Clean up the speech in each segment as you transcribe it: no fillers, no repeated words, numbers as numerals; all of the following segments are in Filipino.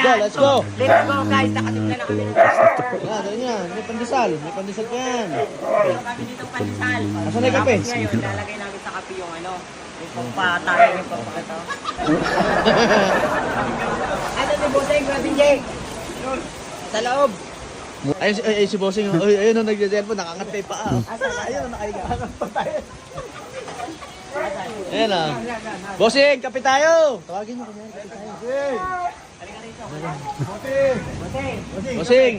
let's go. Let's go guys, nakatimpla na kami. Yan, yan. May pandesal. May pandesal pa yan. Kami dito pandesal. Asan na yung kape? Tapos ngayon, lalagay namin sa kape yung ano, yung pampatayan yung pampakita. Ano si Boseng, Robin Jake? Sa loob. Ayun si Bossing. Ayun ang nagde-cellphone. Nakangat pa yung paa. Ayun ang nakahiga. Ayan ah. Bossing, kape tayo. Tawagin mo kanya. Kape tayo. Bossing.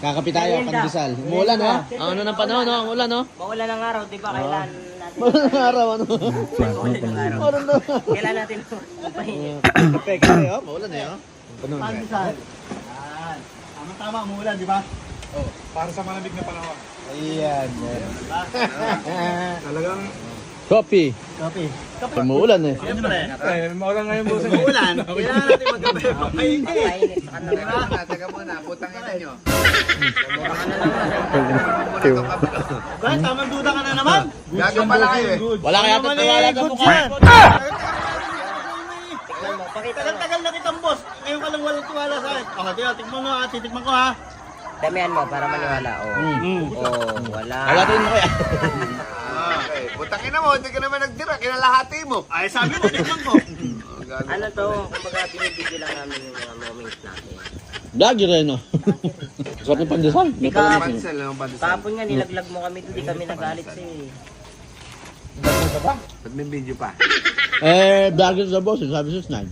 Kakape tayo, pandesal. Umuulan ha? Ang ano ng panahon, no? Ang ulan, no? Maulan ng araw, di ba? Kailan natin? Maulan ng araw, ano? Maulan ng araw. Maulan na. Kailan natin upahin? Kape, kape, oh. Maulan eh, oh. Pandesal. Tama, umuulan, di ba? Oh, para sa malamig na panahon. Ayan. Talagang Coffee. Kape. Umuulan eh. Siyempre. maulan ngayon boss. Umuulan. Kailangan natin magkape. Mainit. Painit sa kanila. Teka muna, putang ina nyo. Bakit? Tamang duda ka na naman. Gago pala kayo eh. Wala kaya Naman tatawalan eh, ka good mukha. yan. Pakita mo. Tagal-tagal na kitang boss. Ngayon ka lang walang tiwala sa akin. Okay, tikman mo ha. Titikman ko ha. Damihan mo para maniwala. Oh, wala. Kalatin mo kaya. Okay, putang ina mo, hindi ka naman nagtira, kinalahati mo. Ay, sabi mo, tikman ko. Ano to? Kumbaga binibigyan lang namin yung mga moments natin. Lagi rin, no? Sarap ng pandesal. May Ikaw, pandesal. Pansel lang pandesal. kahapon nga nilaglag mo kami, hindi kami nagalit sa'yo. Ba't may video pa? Vlogger sa boss, sabi sa Snide.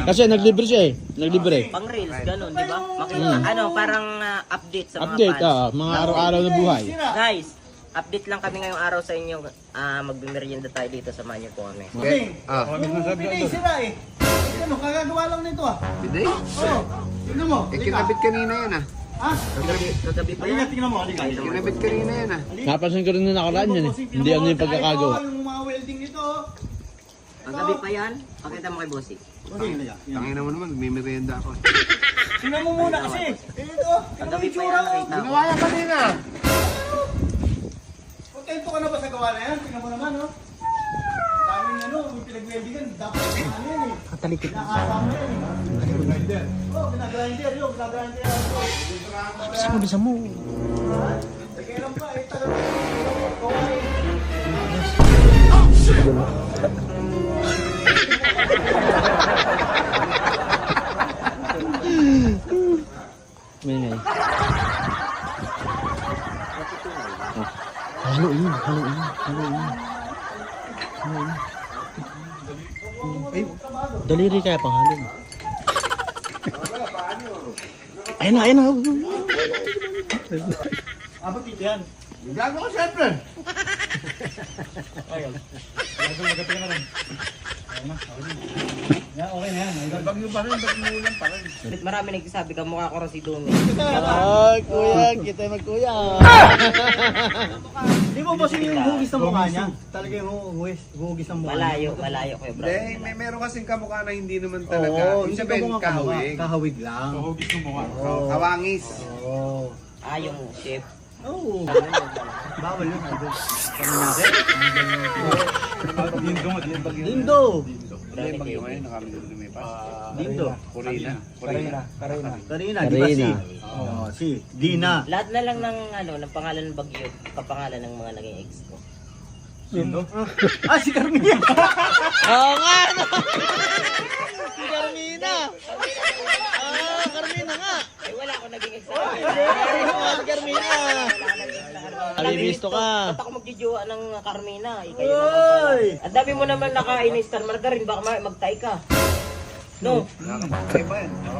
Kasi naglibre siya eh. Naglibre. Pang reels, ganun, di ba? Ano, parang update sa mga Update, fans. mga araw-araw na buhay. Guys, update lang kami ngayong araw sa inyo. Magbimeryenda tayo dito, samahan niyo po kami. Okay. Ah, Pinay sila eh. Ano, kagagawa lang nito ah. biday? Oo. Tignan mo. Eh, kinabit kanina yan ah. Ha? Kagabi pa Halika, yan. tingnan mo. Halika. Kinabit kanina yan ah. Napansin ko rin na nakaraan yan eh. Hindi ano yung pagkakagawa. Yung mga welding nito. Kagabi pa yan. Pakita mo kay Bossy. Tangina mo naman, nagmimerienda ako. Tingnan mo muna kasi. Ito. Kagabi pa yan nakita ko. yan kanina. Kontento ka na ba sa gawa na yan? Tingnan mo naman, no? Daming ano, may pinag-weldingan. Dapat ano yan eh. Katalikit. Nakasama yan eh. Oh, pinag-grinder yun. Pinag-grinder yan. Bisa mo, bisa mo. Kailan pa eh. Tagal gawa eh. May ngay. Halo yun, halo yun, halo yun. Daliri kaya pang halo. Ayun na, ayun na. Abot dito yan. Gago ko siyempre. Yan, okay na yan. Bagyo pa rin, bagmulan pa rin. Marami nagsasabi ka mukha ko rin si Dumi. Ay, kuya, kita magkuya. Di mo ba yung hugis ng mukha niya? Talaga yung hugis ng mukha niya. Malayo ko yung bro. Hindi, meron kasing kamukha na hindi naman talaga. Oo, Ibig hindi ka sabihin, mukha kahawig. kahawig lang. Hugis ng mukha. Oh, kawangis. Oo. Yung chef. Oo. Bawal yun. Paminakit. Dindo. Ano yung bagyo ngayon? Nakamit yung lumipas. Dindo. Corina. Karina, di ba si? Oo, si. Dina. Lahat na lang ng ng pangalan ng bagyo, kapangalan ng mga naging ex ko. Dindo? Ah, si Carmina. Oo nga, no? Si Carmina. Carmina nga. Ay wala ako naging ex. Si Carmina. Alibisto ka. Ba't ako magjijowa ng Carmina? Kayo naman pala. Oy! Ang dami mo naman nakainis Star Margarin, baka magtay ka. No?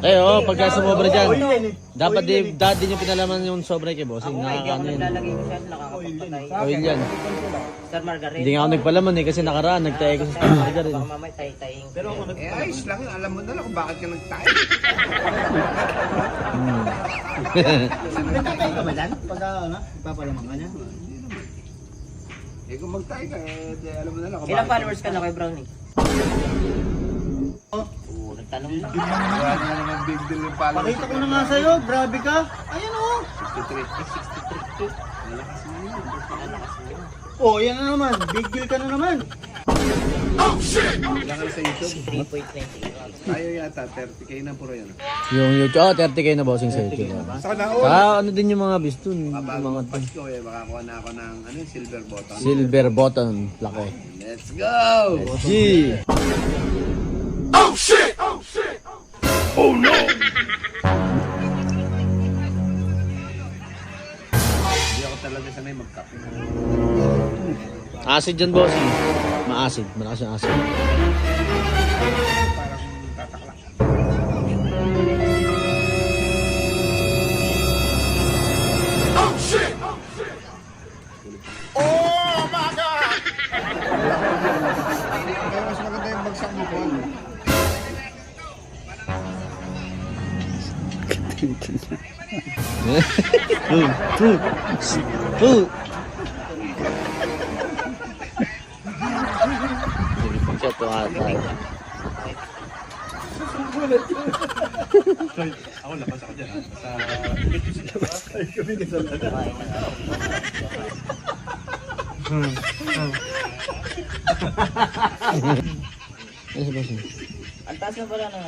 Eh, pagka sumobra dyan. Oil yan eh. Dapat di nyo pinalaman yung sobra kay bossing. Ako nga, hindi ako Nakakano yun. naglalagay ko siya, nakakapagpatay. Oil yan. Star Margarin. Hindi nga ako nagpalaman eh kasi nakaraan nagtayo ko sa Star Margarin. Baka mamay tay-taying. Pero ako Eh, ayos lang yun. Alam mo na lang kung bakit ka nagtayo. nagtatay ka ba dyan? Pagka, ipapalaman ka niya? Eh, kung magtayo ka, eh, alam mo na lang kung Ilang bakit. followers ka na kay Brownie? Oo, nagtanong na. Wala na naman big deal yung followers. Pakita ko na nga sa'yo, grabe ka. Ayan o. 63. Oh, yan na naman. Big deal ka na naman. Wala ka na sa YouTube. 3.90. Tayo yata, 30k na puro yan. Yung YouTube, 30k na bossing sa YouTube. Sana all. Saka ano din yung mga biston, yung Bago mga Pasko eh, makakuha na ako ng ano, silver button. silver button, laki. Let's go! G! Hindi ako talaga sanay magkape. Acid dyan bossing. Ma-acid, malakas yung acid. Parang tatakla. Kaya mas maganda yung bagsak mo po. Siya to ata. Ako lakas ako dyan. Sa... Ano sa bossing? Ang taas na pala na.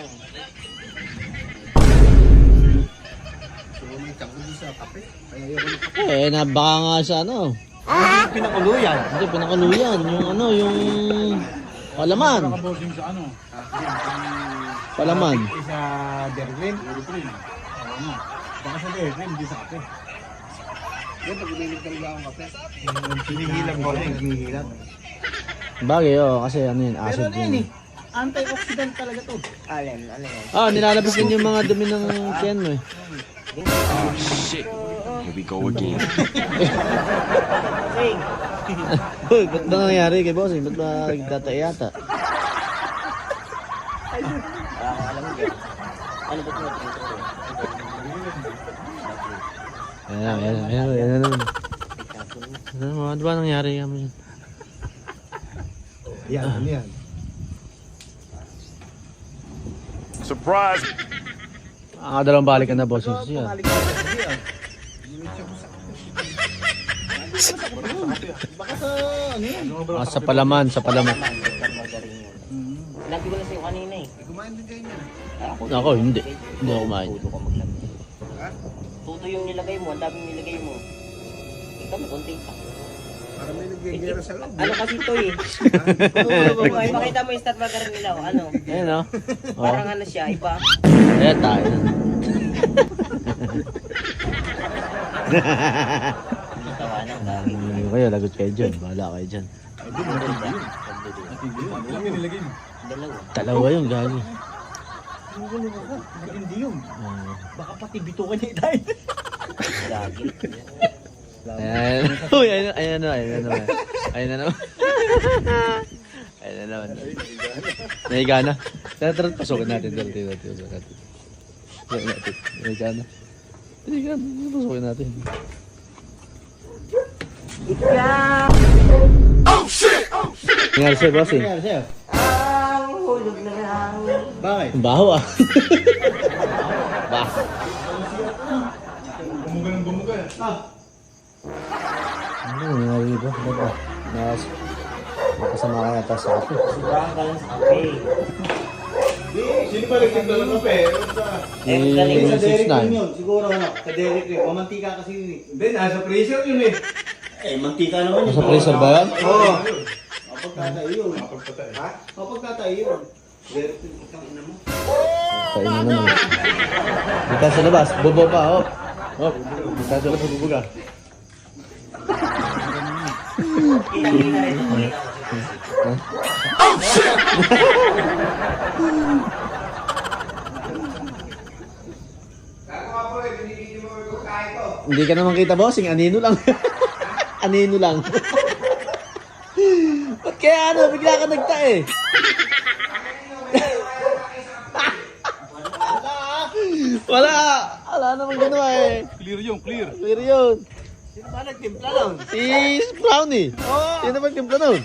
Baka nga sa ano. Pinakuluyan. Hindi, pinakuluyan. Yung ano, yung palaman. Boarding sa ano? Palaman. Sa Derwin. Oo. Baka sa Derwin, hindi sa kape. Yan, pag umilig talaga akong kape. Hinihilang ko rin. Hinihilang. Bagay, kasi ano yun, Pero acid ano yan yun. eh. Antioxidant talaga to. Alin, ano yan? Nilalabas din yung mga dumi ng tiyan mo eh. Sing! Uy, ba't ba nangyari kay bossing? Ba't ba nagtatay yata? Alam mo yun. Ano ba't mo? Ayan naman. Ano ba nangyari kami yun? Yan, ano yan? Dalawang balik ka na bossing siya. Baka sa ano yan? Sa palaman, sa palaman. Sinabi ko na sa'yo kanina eh. Kumain din kayo niyan. Ako, hindi. Hindi ako kumain. Tuto ka maglagay. Tuto yung nilagay mo, ang daming nilagay mo. Ikaw may konti pa. Para may nagyayara sa loob. Ano kasi ito eh? Ay, pakita mo yung start margarin nila. Ano? Ayun o. Parang ano siya, iba. Ayan tayo. Tawanan, dami. Kayo, lagot kayo dyan. Bahala kayo dyan. Ilang nilagay mo? Dalawa yun, gagi. Hindi yun. Baka pati bitukan niya tayo. Lagi. Ayan. Uy, ayan na naman. Ayan na naman. Ayan na naman. Nahiga na. Tara, pasukin natin. Pasukin natin. Nahiga na. Pasukin natin. Nangyari sa'yo, bossing. Ano sa'yo? Ang hulog na lang. Bakit? Ang baho ah. Bumuga ng bumuga eh. Ano nangyari ba? Nakasama ka yata sa ato. Sobrang ka lang sa kape. Sino ba nagsimula ng kape? Sa Derek Rim yun. Siguro ano, sa Derek Rim. Mamantika kasi yun eh. Hindi, nasa freezer yun eh. mantika naman yun. Nasa freezer ba yan? Oo. Kapagkatayo yun. Kapagpatay. Ha? Kapagkatayo yun. Derek Rim, itang ina mo. Kain na naman. Dito sa labas. Bobo pa. Hop. Hop. Dito sa labas. Bubuga. Hindi ka naman kita bossing, anino lang. Anino lang. Ba't kaya ano, bigla ka nagtae? Wala! Wala namang ginawa eh. Clear yung, clear. Clear yun. Sino ba nagtimpla nun? Si Brownie. Oo. Sino ba timpla nun?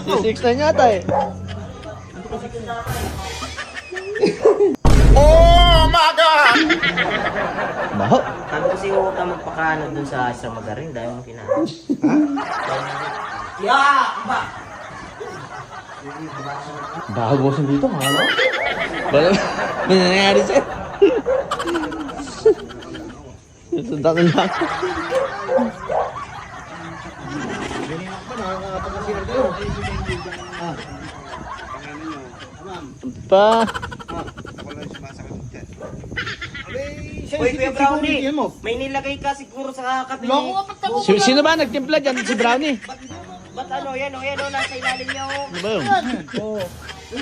Si 6'9" yata eh. Oh my God! Baho. Sabi ko sa'yo, huwag ka magpakaano dun sa isang magarin dahil mo kinain. Baho bossing dito, hala. Bala, may nangyayari sa'yo. Sundan ko lang. Pa. Uy, Kuya Brownie, may nilagay ka siguro sa kape. Sino ba nagtimpla dyan? Si Brownie. Ba't ano, yan o, nasa ilalim niya o. Ano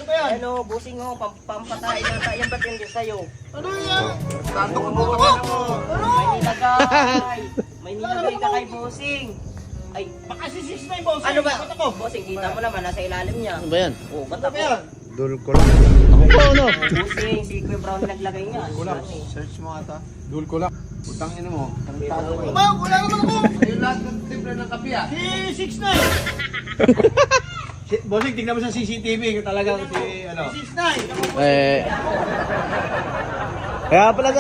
ba yun? Ano, busing o, pampatay na. Yan ba't yun din sa'yo? Tatok mo ka mo. May nilagay ka kay busing. Ay, Baka si 6'9", boss. ano ba? Busing, kita mo naman, nasa ilalim niya. Ano ba yan? Oh, ba't ako? Dul ko lang. Ako po, ano? Busing, si Kuya Brownie naglagay niya. Search mo ata. Dul ko lang. Putang ina mo. Tarantado ka. Wala naman ako. Ayun lahat ng timbre ng kape ah. Si 6'9". Bossing, tignan mo sa CCTV kung talagang si, ano. 6'9". Kaya pala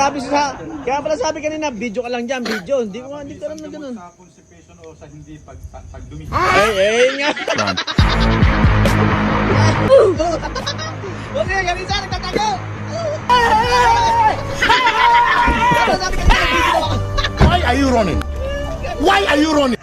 sabi kanina, video ka lang dyan, video. Hindi ka rin na ganun. Sa constipation o sa hindi pagdumi. Nga. Bossing, yan isa, nagtatago. Why are you running? Why are you running?